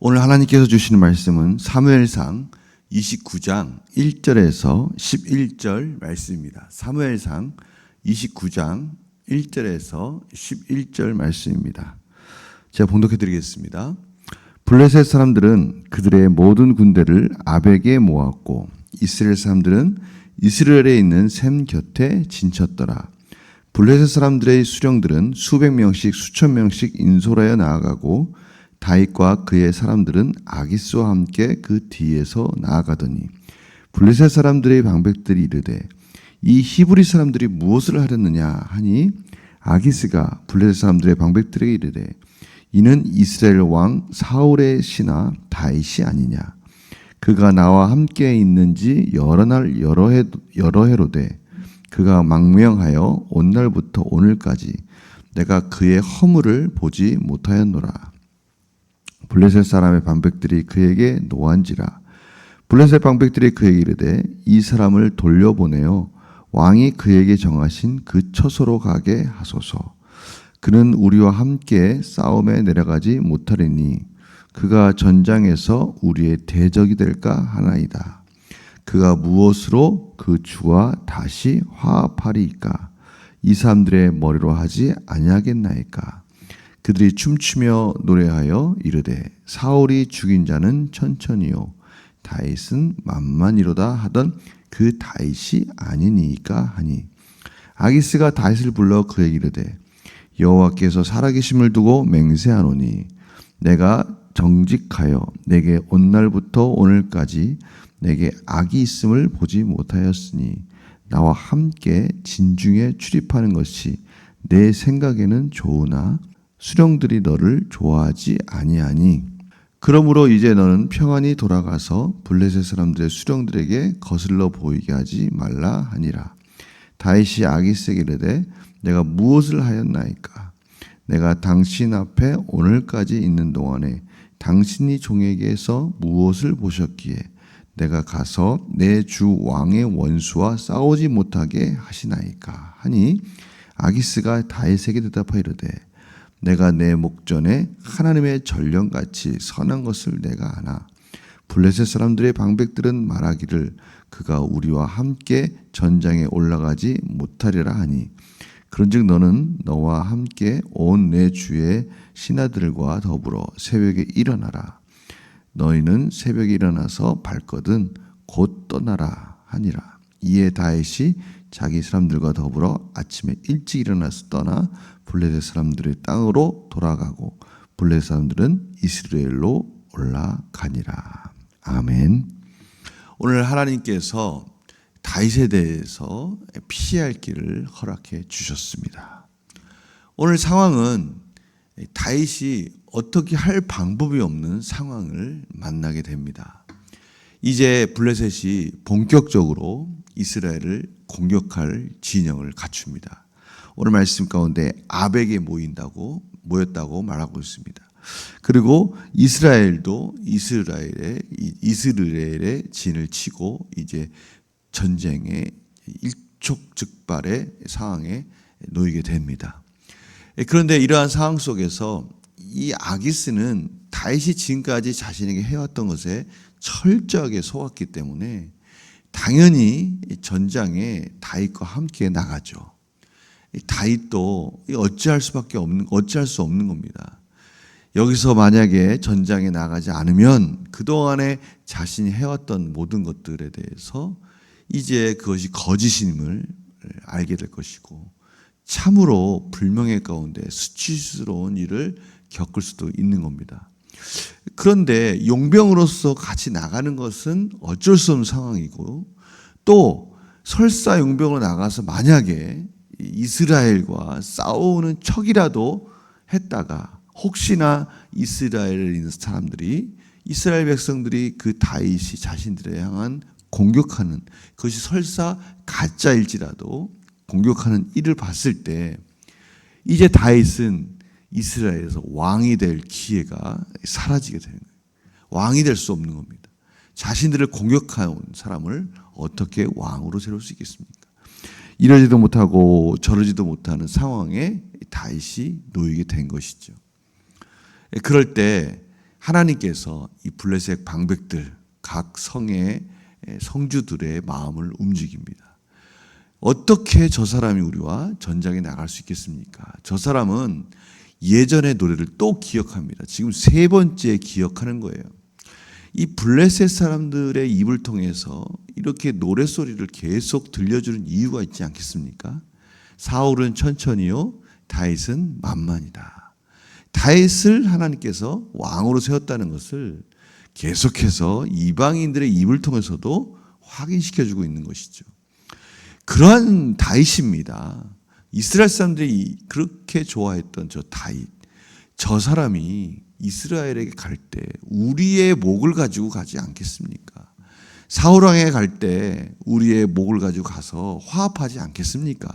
오늘 하나님께서 주시는 말씀은 사무엘상 29장 1절에서 11절 말씀입니다. 사무엘상 29장 1절에서 11절 말씀입니다. 제가 봉독해 드리겠습니다. 블레셋 사람들은 그들의 모든 군대를 아벡에 모았고 이스라엘 사람들은 이스라엘에 있는 샘 곁에 진쳤더라. 블레셋 사람들의 수령들은 수백 명씩 수천 명씩 인솔하여 나아가고 다윗과 그의 사람들은 아기스와 함께 그 뒤에서 나아가더니 블레셋 사람들의 방백들이 이르되 이 히브리 사람들이 무엇을 하렸느냐 하니 아기스가 블레셋 사람들의 방백들에게 이르되 이는 이스라엘 왕 사울의 신하 다윗이 아니냐. 그가 나와 함께 있는지 여러 날 여러 해로되 그가 망명하여 온 날부터 오늘까지 내가 그의 허물을 보지 못하였노라. 블레셋 사람의 방백들이 그에게 노한지라. 블레셋 방백들이 그에게 이르되 이 사람을 돌려보내어 왕이 그에게 정하신 그 처소로 가게 하소서. 그는 우리와 함께 싸움에 내려가지 못하리니 그가 전장에서 우리의 대적이 될까 하나이다. 그가 무엇으로 그 주와 다시 화합하리이까? 이 사람들의 머리로 하지 아니하겠나이까? 그들이 춤추며 노래하여 이르되 사울이 죽인 자는 천천히요 다윗은 만만이로다 하던 그 다윗이 아니니까 하니 아기스가 다윗을 불러 그에게 이르되 여호와께서 살아계심을 두고 맹세하노니 내가 정직하여 내게 온 날부터 오늘까지 내게 악이 있음을 보지 못하였으니 나와 함께 진중에 출입하는 것이 내 생각에는 좋으나 수령들이 너를 좋아하지 아니하니 그러므로 이제 너는 평안히 돌아가서 블레셋 사람들의 수령들에게 거슬러 보이게 하지 말라 하니라. 다윗이 아기스에게 이르되 내가 무엇을 하였나이까? 내가 당신 앞에 오늘까지 있는 동안에 당신이 종에게서 무엇을 보셨기에 내가 가서 내 주 왕의 원수와 싸우지 못하게 하시나이까? 하니 아기스가 다윗에게 대답하여 이르되 내가 내 목전에 하나님의 전령같이 선한 것을 내가 아나 블레셋 사람들의 방백들은 말하기를 그가 우리와 함께 전장에 올라가지 못하리라 하니 그런즉 너는 너와 함께 온 내 주의 신하들과 더불어 새벽에 일어나라. 너희는 새벽에 일어나서 발거든 곧 떠나라 하니라. 이에 다윗이 자기 사람들과 더불어 아침에 일찍 일어나서 떠나 블레셋 사람들의 땅으로 돌아가고 블레셋 사람들은 이스라엘로 올라가니라. 아멘. 오늘 하나님께서 다윗에 대해서 피할 길을 허락해 주셨습니다. 오늘 상황은 다윗이 어떻게 할 방법이 없는 상황을 만나게 됩니다. 이제 블레셋이 본격적으로 이스라엘을 공격할 진영을 갖춥니다. 오늘 말씀 가운데 아벡에 모였다고 말하고 있습니다. 그리고 이스라엘도 이스라엘의 진을 치고 이제 전쟁의 일촉즉발의 상황에 놓이게 됩니다. 그런데 이러한 상황 속에서 이 아기스는 다윗이 지금까지 자신에게 해왔던 것에 철저하게 속았기 때문에 당연히 전장에 다윗과 함께 나가죠. 다윗도 어찌할 수 없는 겁니다. 여기서 만약에 전장에 나가지 않으면 그동안에 자신이 해왔던 모든 것들에 대해서 이제 그것이 거짓임을 알게 될 것이고 참으로 불명예 가운데 수치스러운 일을 겪을 수도 있는 겁니다. 그런데 용병으로서 같이 나가는 것은 어쩔 수 없는 상황이고 또 설사 용병으로 나가서 만약에 이스라엘과 싸우는 척이라도 했다가 혹시나 이스라엘에 있는 사람들이 이스라엘 백성들이 그 다윗이 자신들에 향한 공격하는 그것이 설사 가짜일지라도 공격하는 일을 봤을 때 이제 다윗은 이스라엘에서 왕이 될 기회가 사라지게 되는 거예요. 왕이 될 수 없는 겁니다. 자신들을 공격한 사람을 어떻게 왕으로 세울 수 있겠습니까? 이러지도 못하고 저러지도 못하는 상황에 다윗이 놓이게 된 것이죠. 그럴 때 하나님께서 이 블레셋 방백들 각 성의 성주들의 마음을 움직입니다. 어떻게 저 사람이 우리와 전장에 나갈 수 있겠습니까? 저 사람은 예전의 노래를 또 기억합니다. 지금 세 번째 기억하는 거예요. 이 블레셋 사람들의 입을 통해서 이렇게 노래소리를 계속 들려주는 이유가 있지 않겠습니까? 사울은 천천히요, 다윗은 만만이다. 다윗을 하나님께서 왕으로 세웠다는 것을 계속해서 이방인들의 입을 통해서도 확인시켜주고 있는 것이죠. 그러한 다윗입니다. 이스라엘 사람들이 그렇게 좋아했던 저 다윗, 저 사람이 이스라엘에게 갈 때 우리의 목을 가지고 가지 않겠습니까? 사울왕에게 갈 때 우리의 목을 가지고 가서 화합하지 않겠습니까?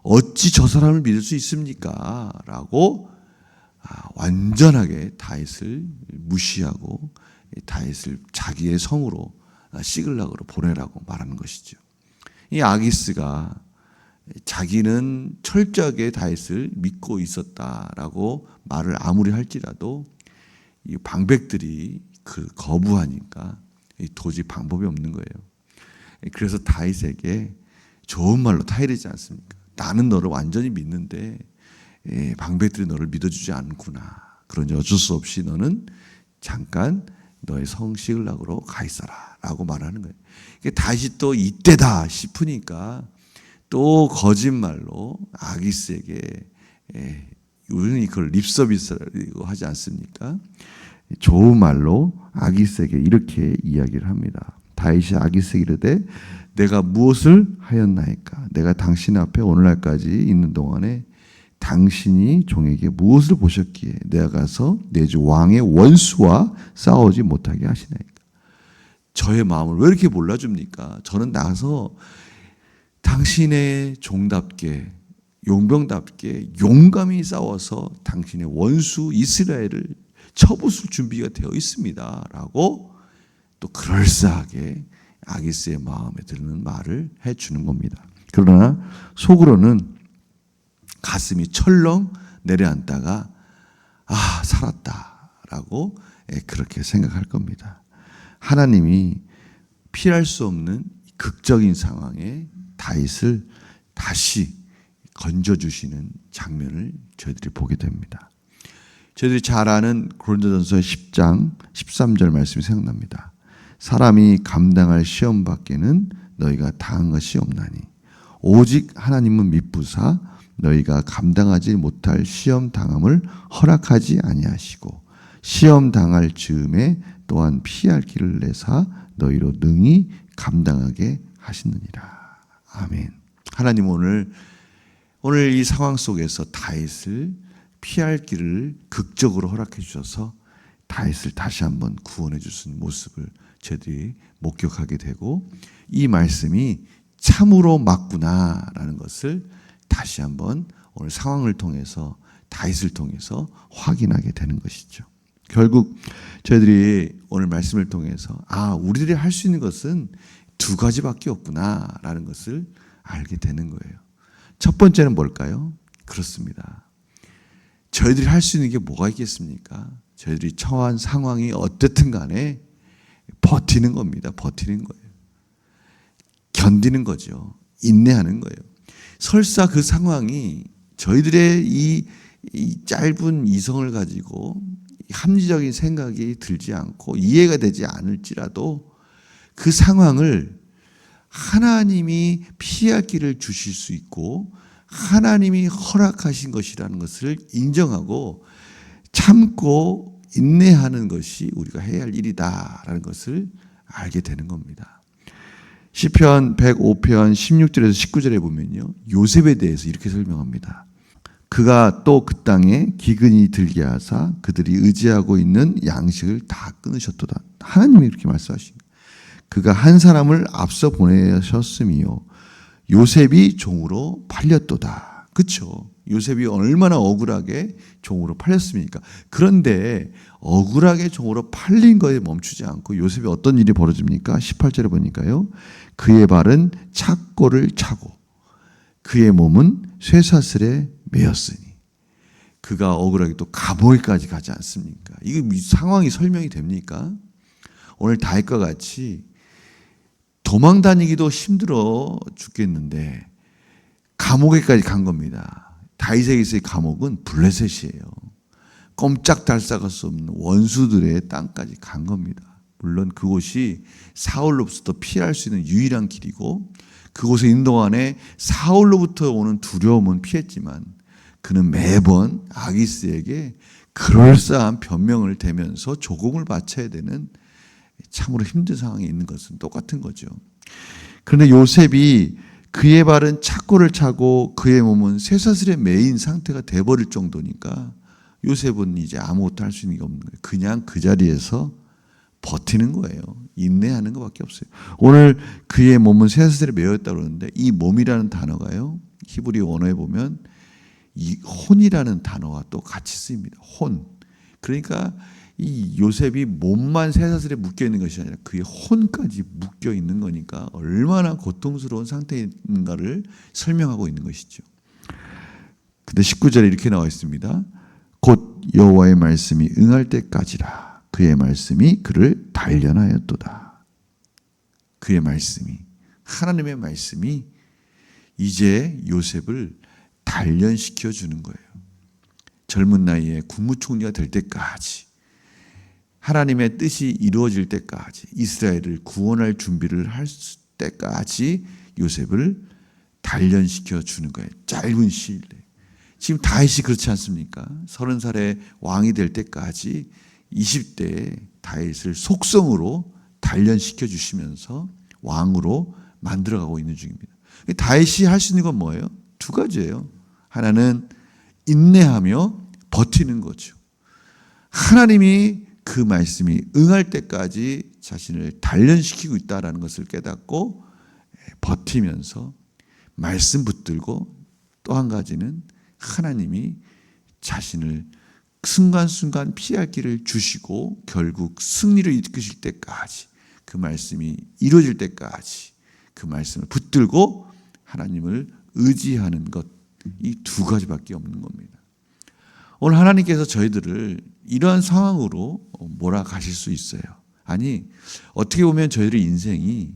어찌 저 사람을 믿을 수 있습니까? 라고 완전하게 다윗을 무시하고 다윗을 자기의 성으로 시글락으로 보내라고 말하는 것이죠. 이 아기스가 자기는 철저하게 다윗을 믿고 있었다라고 말을 아무리 할지라도 이 방백들이 그 거부하니까 도저히 방법이 없는 거예요. 그래서 다윗에게 좋은 말로 타이르지 않습니까? 나는 너를 완전히 믿는데 방백들이 너를 믿어주지 않구나. 그러니 어쩔 수 없이 너는 잠깐 너의 성 시글락으로 가 있어라 라고 말하는 거예요. 다시 또 이때다 싶으니까 또 거짓말로 아기스에게 우리는 그걸 립서비스라고 하지 않습니까? 좋은 말로 아기스에게 이렇게 이야기를 합니다. 다윗이 아기스에게 이르되 내가 무엇을 하였나이까? 내가 당신 앞에 오늘날까지 있는 동안에 당신이 종에게 무엇을 보셨기에 내가 가서 내 주 왕의 원수와 싸우지 못하게 하시나이까? 저의 마음을 왜 이렇게 몰라줍니까? 저는 나가서 당신의 종답게 용병답게 용감히 싸워서 당신의 원수 이스라엘을 쳐부술 준비가 되어 있습니다 라고 또 그럴싸하게 아기스의 마음에 드는 말을 해주는 겁니다. 그러나 속으로는 가슴이 철렁 내려앉다가 살았다 라고 그렇게 생각할 겁니다. 하나님이 피할 수 없는 극적인 상황에 다윗을 다시 건져주시는 장면을 저희들이 보게 됩니다. 저희들이 잘 아는 고린도전서 10장 13절 말씀이 생각납니다. 사람이 감당할 시험 밖에는 너희가 당한 것이 없나니 오직 하나님은 미쁘사 너희가 감당하지 못할 시험 당함을 허락하지 아니하시고 시험 당할 즈음에 또한 피할 길을 내사 너희로 능히 감당하게 하시느니라. 아멘. 하나님 오늘 이 상황 속에서 다윗을 피할 길을 극적으로 허락해 주셔서 다윗을 다시 한번 구원해 주신 모습을 저희들이 목격하게 되고 이 말씀이 참으로 맞구나라는 것을 다시 한번 오늘 상황을 통해서 다윗을 통해서 확인하게 되는 것이죠. 결국 저희들이 오늘 말씀을 통해서 우리들이 할 수 있는 것은 두 가지밖에 없구나라는 것을 알게 되는 거예요. 첫 번째는 뭘까요? 그렇습니다. 저희들이 할 수 있는 게 뭐가 있겠습니까? 저희들이 처한 상황이 어떻든 간에 버티는 겁니다. 버티는 거예요. 견디는 거죠. 인내하는 거예요. 설사 그 상황이 저희들의 이 짧은 이성을 가지고 합리적인 생각이 들지 않고 이해가 되지 않을지라도 그 상황을 하나님이 피할 길을 주실 수 있고 하나님이 허락하신 것이라는 것을 인정하고 참고 인내하는 것이 우리가 해야 할 일이다라는 것을 알게 되는 겁니다. 시편 105편 16절에서 19절에 보면요, 요셉에 대해서 이렇게 설명합니다. 그가 또 그 땅에 기근이 들게 하사 그들이 의지하고 있는 양식을 다 끊으셨도다. 하나님이 이렇게 말씀하십니다. 그가 한 사람을 앞서 보내셨음이요 요셉이 종으로 팔렸도다. 그렇죠? 요셉이 얼마나 억울하게 종으로 팔렸습니까? 그런데 억울하게 종으로 팔린 거에 멈추지 않고 요셉이 어떤 일이 벌어집니까? 18절에 보니까요. 그의 발은 착고를 차고 그의 몸은 쇠사슬에 매였으니 그가 억울하게 또 감옥에까지 가지 않습니까? 이게 상황이 설명이 됩니까? 오늘 다윗과 같이 도망 다니기도 힘들어 죽겠는데 감옥에까지 간 겁니다. 다윗에게서의 감옥은 블레셋이에요. 꼼짝달싹할 수 없는 원수들의 땅까지 간 겁니다. 물론 그곳이 사울로부터 피할 수 있는 유일한 길이고 그곳에 있는 동안에 사울로부터 오는 두려움은 피했지만 그는 매번 아기스에게 그럴싸한 변명을 대면서 조공을 바쳐야 되는 참으로 힘든 상황에 있는 것은 똑같은 거죠. 그런데 요셉이 그의 발은 착고를 차고 그의 몸은 쇠사슬에 매인 상태가 돼버릴 정도니까 요셉은 이제 아무것도 할 수 있는 게 없는 거예요. 그냥 그 자리에서 버티는 거예요. 인내하는 것밖에 없어요. 오늘 그의 몸은 쇠사슬에 매였다고 그러는데 이 몸이라는 단어가요. 히브리 언어에 보면 이 혼이라는 단어와 또 같이 쓰입니다. 혼. 그러니까 이 요셉이 몸만 쇠사슬에 묶여 있는 것이 아니라 그의 혼까지 묶여 있는 거니까 얼마나 고통스러운 상태에 있는가를 설명하고 있는 것이죠. 근데 19절에 이렇게 나와 있습니다. 곧 여호와의 말씀이 응할 때까지라 그의 말씀이 그를 단련하였도다. 그의 말씀이, 하나님의 말씀이 이제 요셉을 단련시켜 주는 거예요. 젊은 나이에 국무총리가 될 때까지, 하나님의 뜻이 이루어질 때까지, 이스라엘을 구원할 준비를 할 때까지 요셉을 단련시켜 주는 거예요. 짧은 시일 내에. 지금 다윗이 그렇지 않습니까? 30살에 왕이 될 때까지 20대에 다윗을 속성으로 단련시켜 주시면서 왕으로 만들어가고 있는 중입니다. 다윗이 할 수 있는 건 뭐예요? 두 가지예요. 하나는 인내하며 버티는 거죠. 하나님이 그 말씀이 응할 때까지 자신을 단련시키고 있다는 것을 깨닫고 버티면서 말씀 붙들고, 또 한 가지는 하나님이 자신을 순간순간 피할 길을 주시고 결국 승리를 이끄실 때까지, 그 말씀이 이루어질 때까지 그 말씀을 붙들고 하나님을 의지하는 것, 이 두 가지밖에 없는 겁니다. 오늘 하나님께서 저희들을 이러한 상황으로 몰아가실 수 있어요. 아니, 어떻게 보면 저희들의 인생이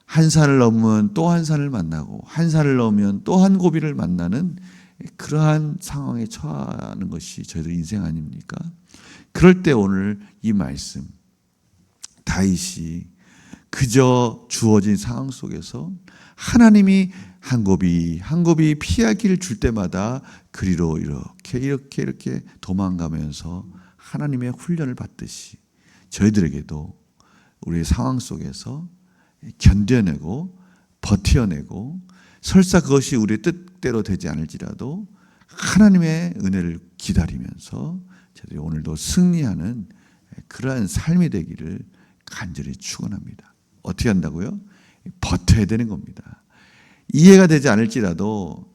한 산을 넘으면 또 한 산을 만나고 한 산을 넘으면 또 한 고비를 만나는 그러한 상황에 처하는 것이 저희들 인생 아닙니까? 그럴 때 오늘 이 말씀, 다윗이 그저 주어진 상황 속에서 하나님이 한 고비 한 고비 피할 길을 줄 때마다 그리로 이렇게 도망가면서 하나님의 훈련을 받듯이 저희들에게도 우리의 상황 속에서 견뎌내고 버텨내고, 설사 그것이 우리의 뜻대로 되지 않을지라도 하나님의 은혜를 기다리면서 저희들이 오늘도 승리하는 그러한 삶이 되기를 간절히 축원합니다. 어떻게 한다고요? 버텨야 되는 겁니다. 이해가 되지 않을지라도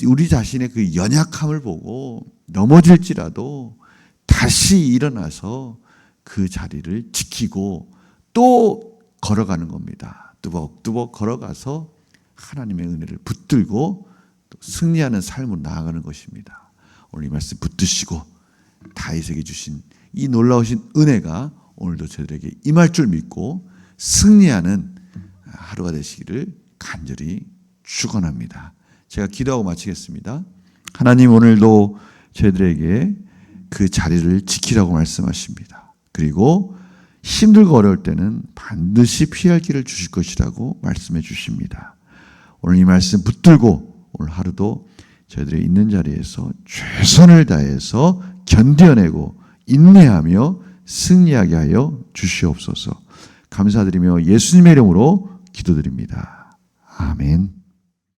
우리 자신의 그 연약함을 보고 넘어질지라도 다시 일어나서 그 자리를 지키고 또 걸어가는 겁니다. 뚜벅뚜벅 걸어가서 하나님의 은혜를 붙들고 또 승리하는 삶으로 나아가는 것입니다. 오늘 이 말씀 붙드시고 다윗에게 주신 이 놀라우신 은혜가 오늘도 저희들에게 임할 줄 믿고 승리하는 하루가 되시기를 간절히 축원합니다. 제가 기도하고 마치겠습니다. 하나님, 오늘도 저희들에게 그 자리를 지키라고 말씀하십니다. 그리고 힘들고 어려울 때는 반드시 피할 길을 주실 것이라고 말씀해 주십니다. 오늘 이 말씀 붙들고 오늘 하루도 저희들이 있는 자리에서 최선을 다해서 견뎌내고 인내하며 승리하게 하여 주시옵소서. 감사드리며 예수님의 이름으로 기도드립니다. 아멘.